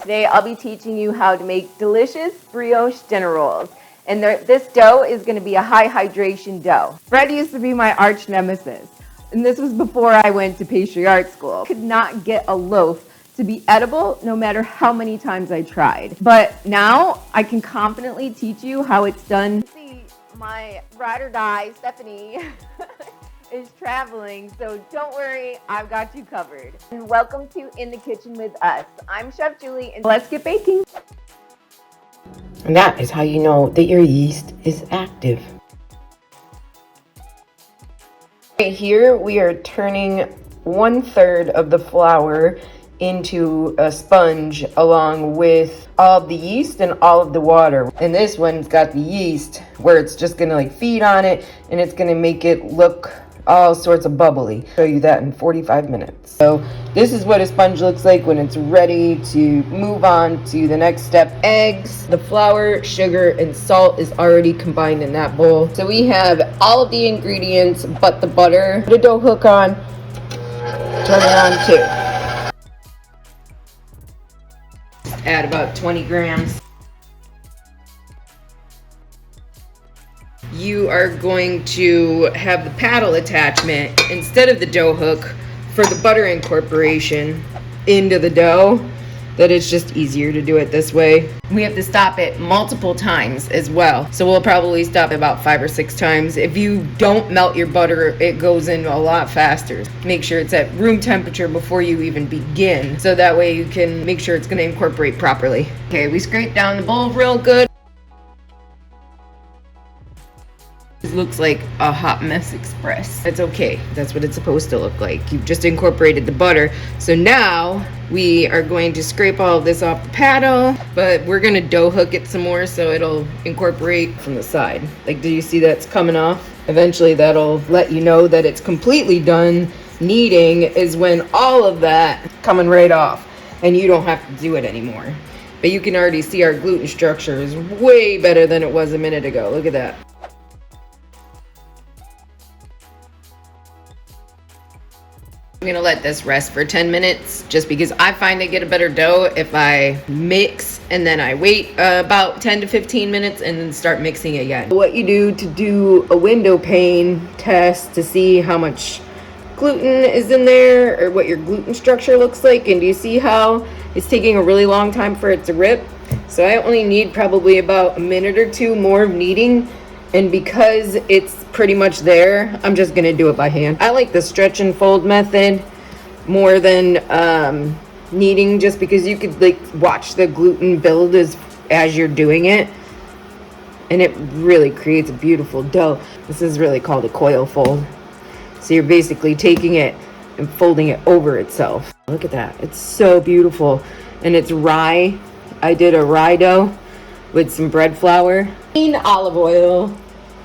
Today I'll be teaching you how to make delicious brioche dinner rolls. And this dough is going to be a high hydration dough. Bread used to be my arch nemesis. And this was before I went to pastry art school. I could not get a loaf to be edible no matter how many times I tried. But now I can confidently teach you how it's done. See, my ride or die, Stephanie, is traveling, so don't worry, I've got you covered. And welcome to In the Kitchen with Us. I'm Chef Julie, and let's get baking. And that is how you know that your yeast is active. Right here, we are turning 1/3 of the flour into a sponge along with all of the yeast and all of the water. And this one's got the yeast where it's just gonna like feed on it and it's gonna make it look all sorts of bubbly. Show you that in 45 minutes. So this is what a sponge looks like when it's ready to move on to the next step. Eggs, the flour, sugar, and salt is already combined in that bowl. So we have all of the ingredients but the butter. Put a dough hook on, turn it on too. Add about 20 grams. You are going to have the paddle attachment instead of the dough hook for the butter incorporation into the dough. That it's just easier to do it this way. We have to stop it multiple times as well. So we'll probably stop about 5 or 6 times. If you don't melt your butter, it goes in a lot faster. Make sure it's at room temperature before you even begin. So that way you can make sure it's gonna incorporate properly. Okay, we scrape down the bowl real good. It looks like a hot mess express. It's okay. That's what it's supposed to look like. You've just incorporated the butter. So now we are going to scrape all of this off the paddle, but we're gonna dough hook it some more so it'll incorporate from the side. Like, do you see that's coming off? Eventually that'll let you know that it's completely done. Kneading is when all of that coming right off and you don't have to do it anymore. But you can already see our gluten structure is way better than it was a minute ago. Look at that. I'm gonna let this rest for 10 minutes just because I find I get a better dough if I mix and then I wait about 10 to 15 minutes and then start mixing again. What you do to do a window pane test to see how much gluten is in there or what your gluten structure looks like, and do you see how it's taking a really long time for it to rip? So I only need probably about a minute or two more of kneading, and because it's pretty much there, I'm just gonna do it by hand. I like the stretch and fold method more than kneading, just because you could like watch the gluten build as you're doing it, and it really creates a beautiful dough. This is really called a coil fold. So you're basically taking it and folding it over itself. Look at that, it's so beautiful. And it's rye. I did a rye dough with some bread flour, olive oil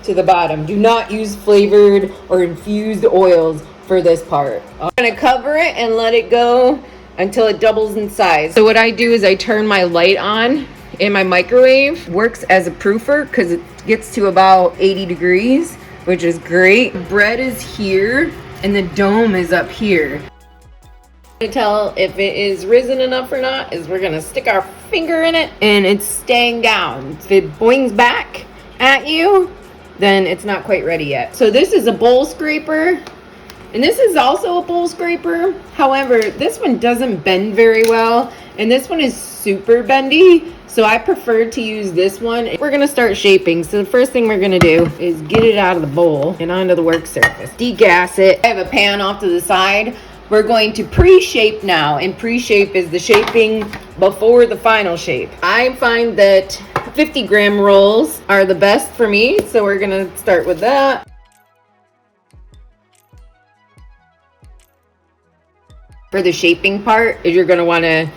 to the bottom. Do not use flavored or infused oils for this part. I'm gonna cover it and let it go until it doubles in size. So what I do is I turn my light on in my microwave. Works as a proofer because it gets to about 80 degrees, which is great. Bread is here and the dome is up here. To tell if it is risen enough or not is we're gonna stick our finger in it and it's staying down. If it boings back at you, then it's not quite ready yet. So this is a bowl scraper, and this is also a bowl scraper. However, this one doesn't bend very well, and this one is super bendy, so I prefer to use this one. We're gonna start shaping. So the first thing we're gonna do is get it out of the bowl and onto the work surface. Degas it. I have a pan off to the side. We're going to pre-shape now, and pre-shape is the shaping before the final shape. I find that 50-gram rolls are the best for me, so we're gonna start with that. For the shaping part, is you're gonna wanna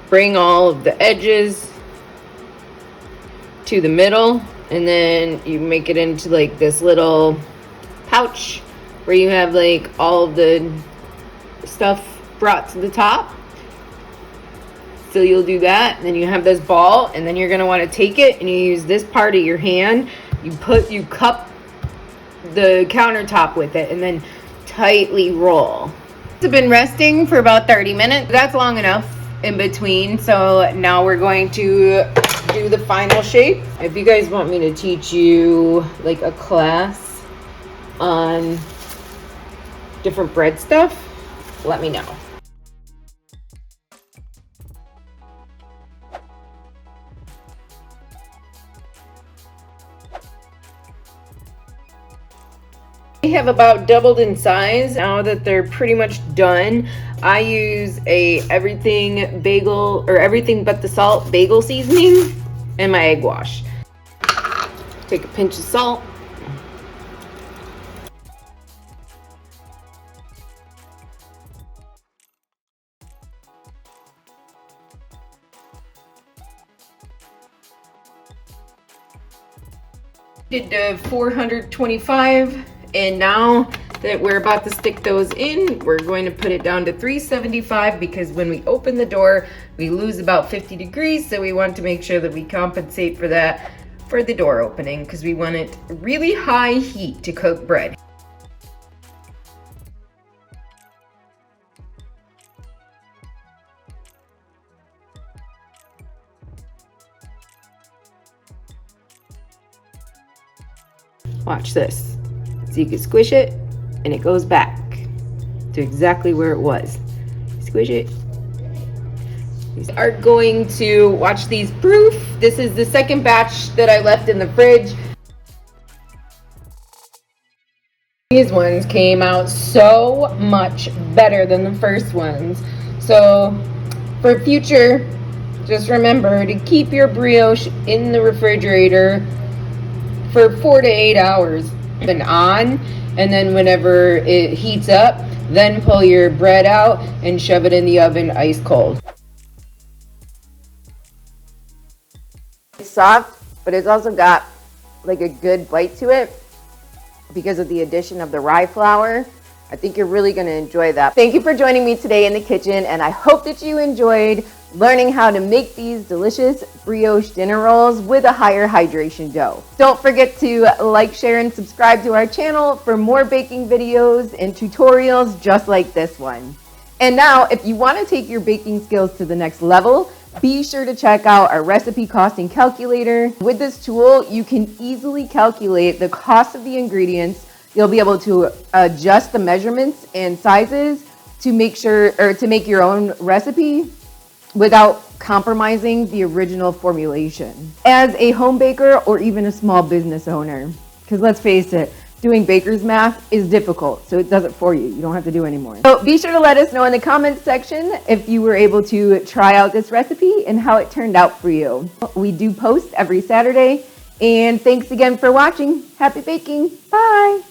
bring all of the edges to the middle, and then you make it into like this little pouch where you have like all of the stuff brought to the top. So you'll do that, and then you have this ball, and then you're gonna want to take it and you use this part of your hand. You cup the countertop with it, and then tightly roll. It's been resting for about 30 minutes. That's long enough. in between. So now we're going to do the final shape. If you guys want me to teach you like a class on different bread stuff, let me know. They have about doubled in size. Now that they're pretty much done, I use a everything bagel or everything but the salt bagel seasoning and my egg wash. Take a pinch of salt. Did 425, and now that we're about to stick those in, we're going to put it down to 375 because when we open the door, we lose about 50 degrees. So we want to make sure that we compensate for that for the door opening because we want it really high heat to cook bread. Watch this. So you can squish it and it goes back to exactly where it was. Squish it. We are going to watch these proof. This is the second batch that I left in the fridge. These ones came out so much better than the first ones. So for future, just remember to keep your brioche in the refrigerator for 4 to 8 hours and on, and then whenever it heats up, then pull your bread out and shove it in the oven ice cold. It's soft, but it's also got like a good bite to it because of the addition of the rye flour. I think you're really going to enjoy that. Thank you for joining me today in the kitchen, and I hope that you enjoyed learning how to make these delicious brioche dinner rolls with a higher hydration dough. Don't forget to like, share, and subscribe to our channel for more baking videos and tutorials just like this one. And now, if you want to take your baking skills to the next level, be sure to check out our recipe costing calculator. With this tool, you can easily calculate the cost of the ingredients. You'll be able to adjust the measurements and sizes to make sure, or to make your own recipe without compromising the original formulation. As a home baker or even a small business owner, because let's face it, doing baker's math is difficult, so it does it for you. You don't have to do anymore. So be sure to let us know in the comments section if you were able to try out this recipe and how it turned out for you. We do post every Saturday, and thanks again for watching. Happy baking. Bye.